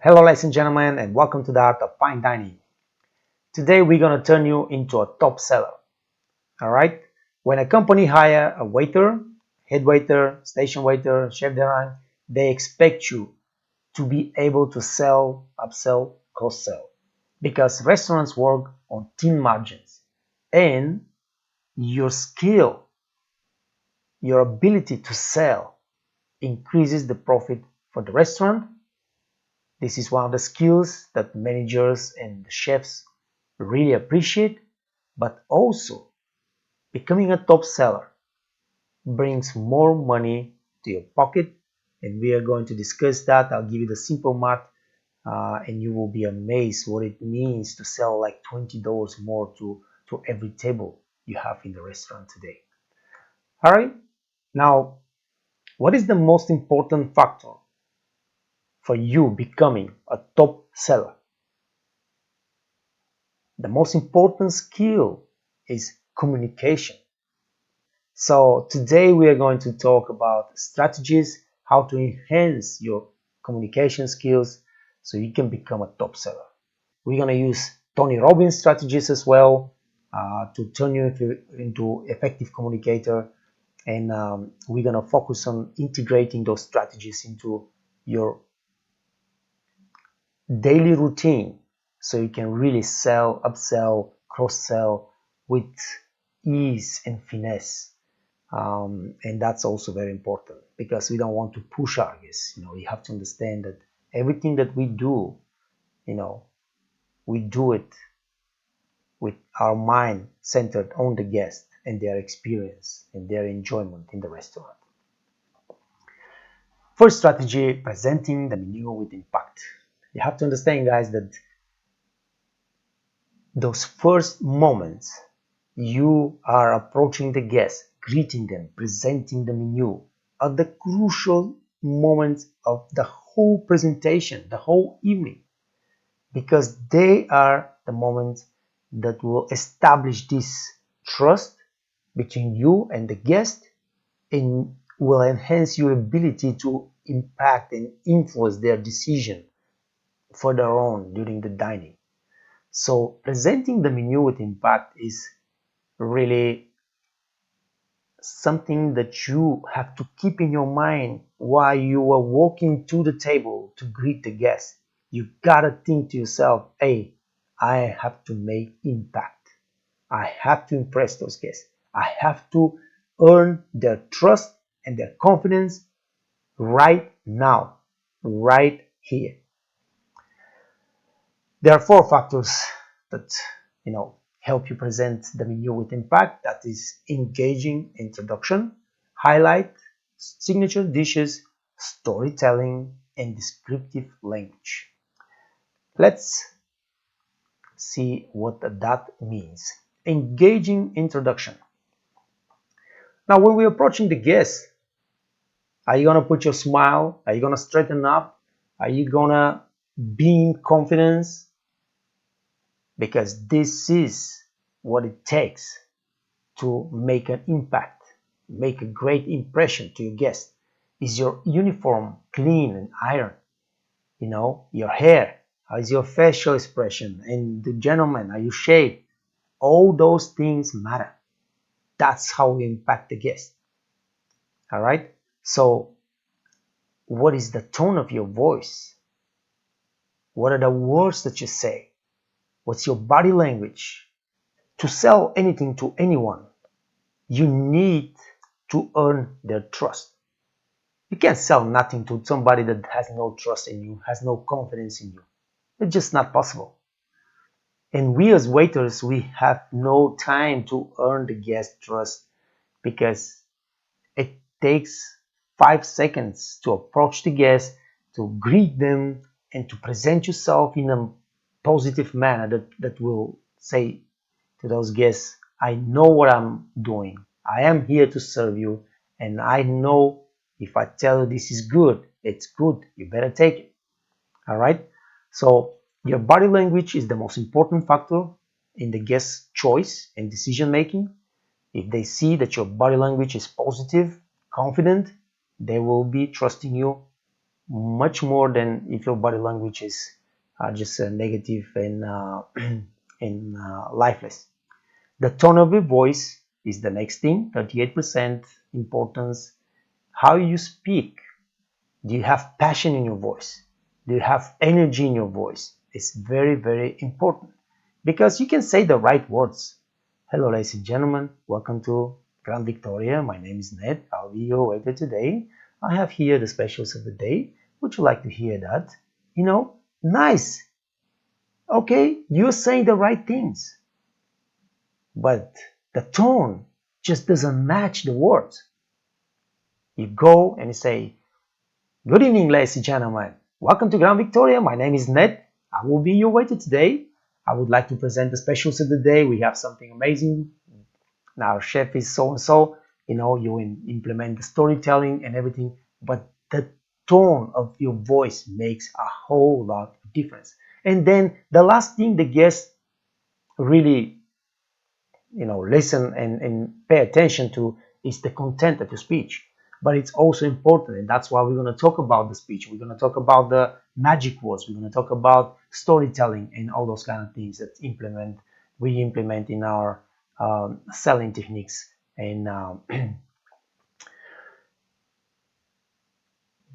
Hello ladies and gentlemen, and welcome to the Art of Fine Dining. Today we're going to turn you into a top seller. Alright? When a company hire a waiter, head waiter, station waiter, chef de rang, they expect you to be able to sell, upsell, cross-sell. Because restaurants work on thin margins. And your skill, your ability to sell increases the profit for the restaurant. This is one of the skills that managers and the chefs really appreciate, but also becoming a top seller brings more money to your pocket, and we are going to discuss that. I'll give you the simple math, and you will be amazed what it means to sell like $20 more to every table you have in the restaurant today. All right, now what is the most important factor for you becoming a top seller? The most important skill is communication. So today we are going to talk about strategies, how to enhance your communication skills so you can become a top seller. We're going to use Tony Robbins strategies as well to turn you into effective communicator, and we're going to focus on integrating those strategies into your daily routine so you can really sell, upsell, cross-sell with ease and finesse. And that's also very important because we don't want to push our guests. You have to understand that everything that we do, we do it with our mind centered on the guest and their experience and their enjoyment in the restaurant. First strategy, presenting the menu with impact. You have to understand, guys, that those first moments you are approaching the guests, greeting them, presenting the menu, are the crucial moments of the whole presentation, the whole evening, because they are the moments that will establish this trust between you and the guest and will enhance your ability to impact and influence their decision further on during the dining. So presenting the menu with impact is really something that you have to keep in your mind while you are walking to the table to greet the guests. You gotta think to yourself, hey, I have to make impact. I have to impress those guests. I have to earn their trust and their confidence right now, right here. There are four factors that help you present the menu with impact. That is engaging introduction, highlight, signature dishes, storytelling, and descriptive language. Let's see what that means. Engaging introduction. Now, when we're approaching the guest, are you gonna put your smile? Are you gonna straighten up? Are you gonna beam confidence? Because this is what it takes to make an impact, make a great impression to your guest. Is your uniform clean and ironed? Your hair, how is your facial expression? And the gentleman, are you shaved? All those things matter. That's how we impact the guest. All right? So, what is the tone of your voice? What are the words that you say? What's your body language? To sell anything to anyone, you need to earn their trust. You can't sell nothing to somebody that has no trust in you, has no confidence in you. It's just not possible. And we as waiters, we have no time to earn the guest trust because it takes 5 seconds to approach the guest, to greet them, and to present yourself in a positive manner that will say to those guests, I know what I'm doing. I am here to serve you, and I know if I tell you this is good, it's good. You better take it. All right? So your body language is the most important factor in the guest's choice and decision making. If they see that your body language is positive, confident, they will be trusting you much more than if your body language is just negative and lifeless. The tone of your voice is the next thing, 38% importance. How you speak. Do you have passion in your voice? Do you have energy in your voice? It's very, very important because you can say the right words. Hello, ladies and gentlemen. Welcome to Grand Victoria. My name is Ned. I'll be your waiter today. I have here the specials of the day. Would you like to hear that? Nice. Okay, you're saying the right things, but the tone just doesn't match the words. You go and you say, good evening, ladies and gentlemen. Welcome to Grand Victoria. My name is Ned. I will be your waiter today. I would like to present the specials of the day. We have something amazing. Now, our chef is so and so. You implement the storytelling and everything, but the tone of your voice makes a whole lot of difference. And then the last thing the guests really, listen and pay attention to is the content of your speech. But it's also important, and that's why we're going to talk about the speech. We're going to talk about the magic words. We're going to talk about storytelling and all those kind of things that we implement in our selling techniques. And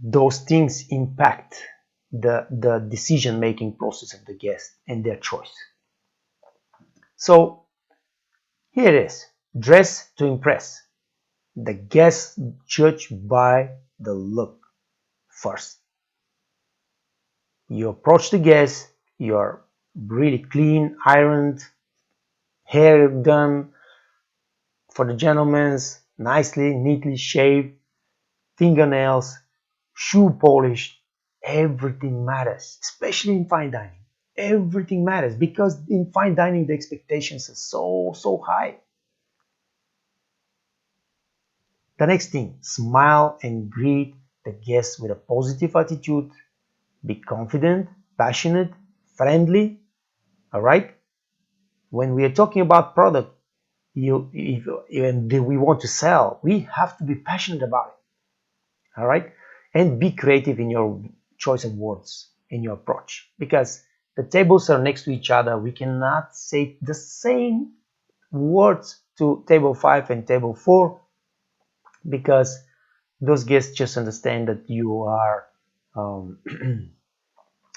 those things impact the decision making process of the guest and their choice. So here it is: dress to impress. The guests judge by the look first. You approach the guest, you're really clean, ironed, hair done for the gentlemen's, nicely, neatly shaved, fingernails, shoe polished. Everything matters, especially in fine dining. Everything matters because in fine dining the expectations are so high. The next thing, smile and greet the guests with a positive attitude. Be confident, passionate, friendly. All right. When we are talking about product, we want to sell, we have to be passionate about it. All right. And be creative in your choice of words, in your approach, because the tables are next to each other. We cannot say the same words to table 5 and table 4 because those guests just understand that you are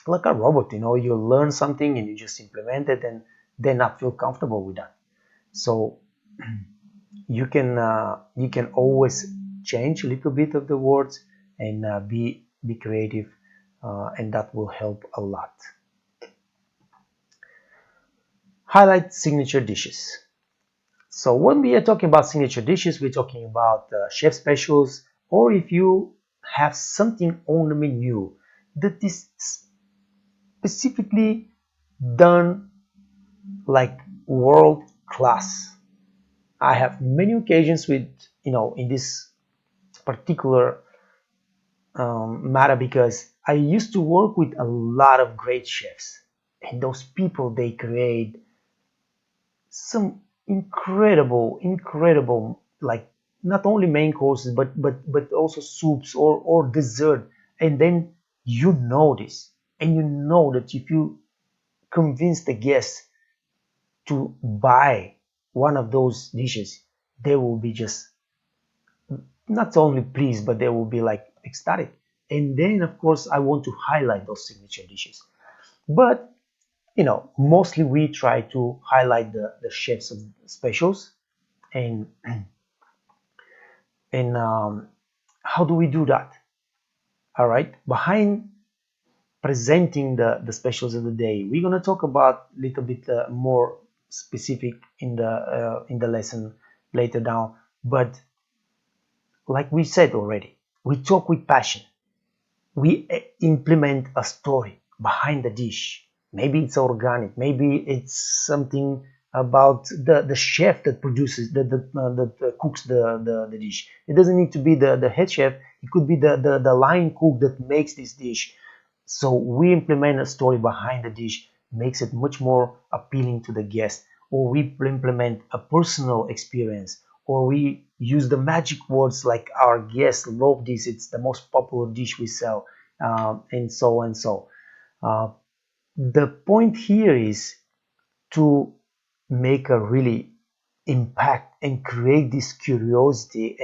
like a robot. You learn something and you just implement it, and they not feel comfortable with that. So you can always change a little bit of the words and be creative, and that will help a lot. Highlight signature dishes. So when we are talking about signature dishes, we're talking about chef specials, or if you have something on the menu that is specifically done like world class. I have many occasions with, in this particular matter, because I used to work with a lot of great chefs, and those people, they create some incredible, like not only main courses, but also soups or dessert. And then you know this, and you know that if you convince the guests to buy one of those dishes, they will be just not only pleased, but they will be like ecstatic. And then, of course, I want to highlight those signature dishes. But, mostly we try to highlight the chefs of specials. And how do we do that? All right. Behind presenting the specials of the day, we're going to talk about a little bit more specific in the lesson later down. But like we said already, we talk with passion. We implement a story behind the dish. Maybe it's organic, maybe it's something about the chef that produces that cooks the dish. It doesn't need to be the head chef. It could be the line cook that makes this dish. So we implement a story behind the dish, makes it much more appealing to the guest. Or we implement a personal experience, or we use the magic words like our guests love this, it's the most popular dish we sell. and so and so. Uh, the point here is to make a really impact and create this curiosity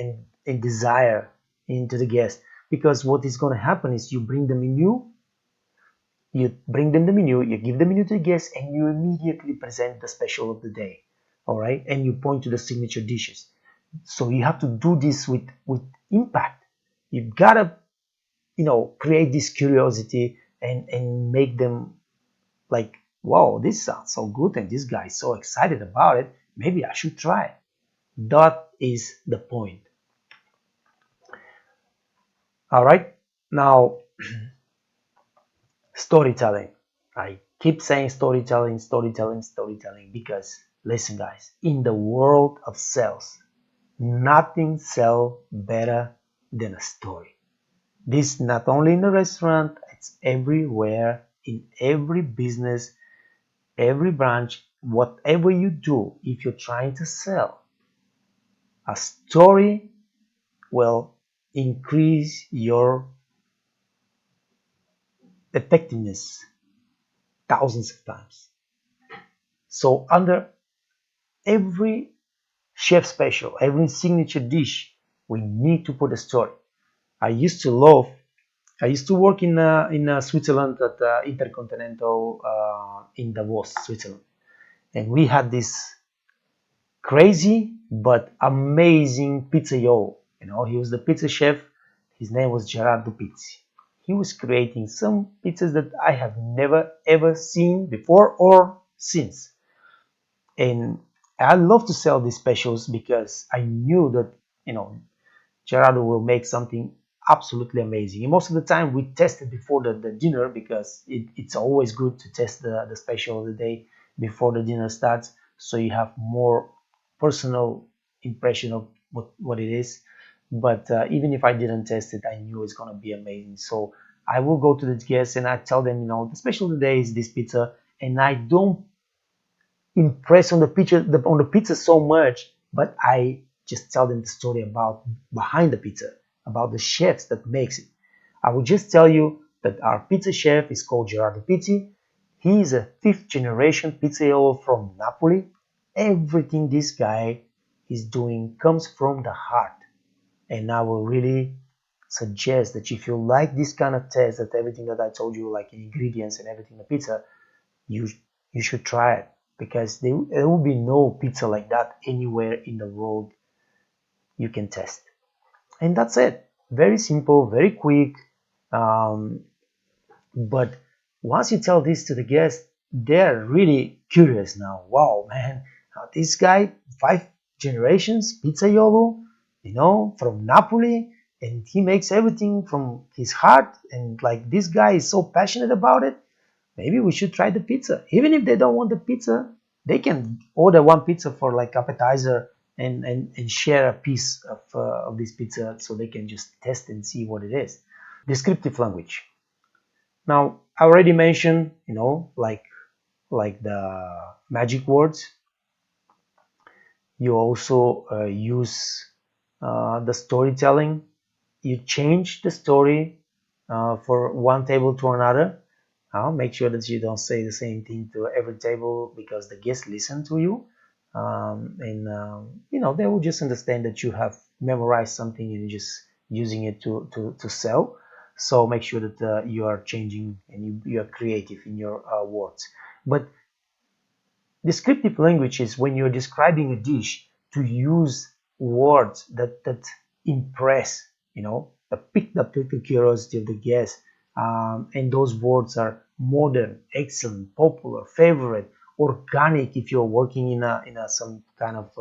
and desire into the guest, because what is going to happen is you bring them the menu, you give the menu to the guest, and you immediately present the special of the day. All right, and you point to the signature dishes. So you have to do this with impact. You've got to create this curiosity and make them like, wow, this sounds so good, and this guy is so excited about it, maybe I should try it. That is the point. All right, now storytelling. I keep saying storytelling, storytelling, storytelling, because listen guys, in the world of sales, nothing sells better than a story. This not only in the restaurant, it's everywhere, in every business, every branch, whatever you do. If you're trying to sell, a story will increase your effectiveness thousands of times. So under every chef special, every signature dish, we need to put a story. I used to love. I used to work in Switzerland at Intercontinental in Davos, Switzerland, and we had this crazy but amazing pizzaiolo. He was the pizza chef. His name was Gerardo Pizzi. He was creating some pizzas that I have never ever seen before or since. And I love to sell these specials because I knew that, you know, Gerardo will make something absolutely amazing. And most of the time we test it before the dinner, because it's always good to test the special of the day before the dinner starts, so you have more personal impression of what it is. But even if I didn't test it, I knew it's going to be amazing. So I will go to the guests and I tell them, the special of the day is this pizza, and I don't impress on the pizza so much, but I just tell them the story about behind the pizza, about the chefs that makes it. I will just tell you that our pizza chef is called Gerardo Pizzi. He is a fifth generation pizzaiolo from Napoli. Everything this guy is doing comes from the heart. And I will really suggest that if you like this kind of test, that everything that I told you, like ingredients and everything, the pizza, you you should try it, because there will be no pizza like that anywhere in the world you can test. And that's it. Very simple, very quick. Um, but once you tell this to the guests, they're really curious now. Wow, man, this guy, five generations, pizzaiolo, from Napoli, and he makes everything from his heart. And like, this guy is so passionate about it. Maybe we should try the pizza. Even if they don't want the pizza, they can order one pizza for like appetizer, and share a piece of this pizza, so they can just test and see what it is. Descriptive language. Now, I already mentioned, like the magic words. You also use the storytelling. You change the story for one table to another. Make sure that you don't say the same thing to every table, because the guests listen to you, and they will just understand that you have memorized something and you're just using it to sell. So make sure that you are changing, and you are creative in your words. But descriptive language is when you're describing a dish, to use words that impress, that pick up the curiosity of the guest. And those words are modern, excellent, popular, favorite, organic. If you're working in a some kind of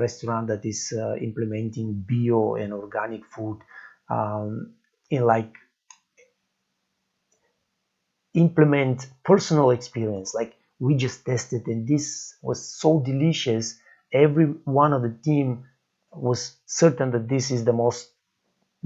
restaurant that is implementing bio and organic food, in like implement personal experience, like we just tested and this was so delicious. Every one of the team was certain that this is the most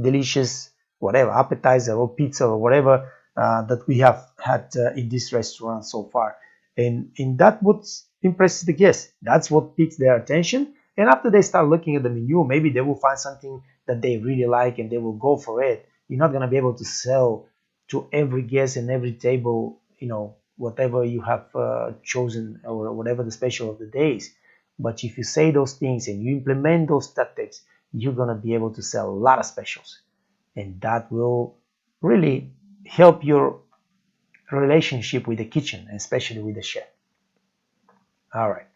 delicious whatever appetizer or pizza or whatever that we have had in this restaurant so far. And that what impresses the guests, that's what piques their attention. And after they start looking at the menu, maybe they will find something that they really like and they will go for it. You're not going to be able to sell to every guest and every table, whatever you have chosen or whatever the special of the day is. But if you say those things and you implement those tactics, you're going to be able to sell a lot of specials. And that will really help your relationship with the kitchen, especially with the chef. All right.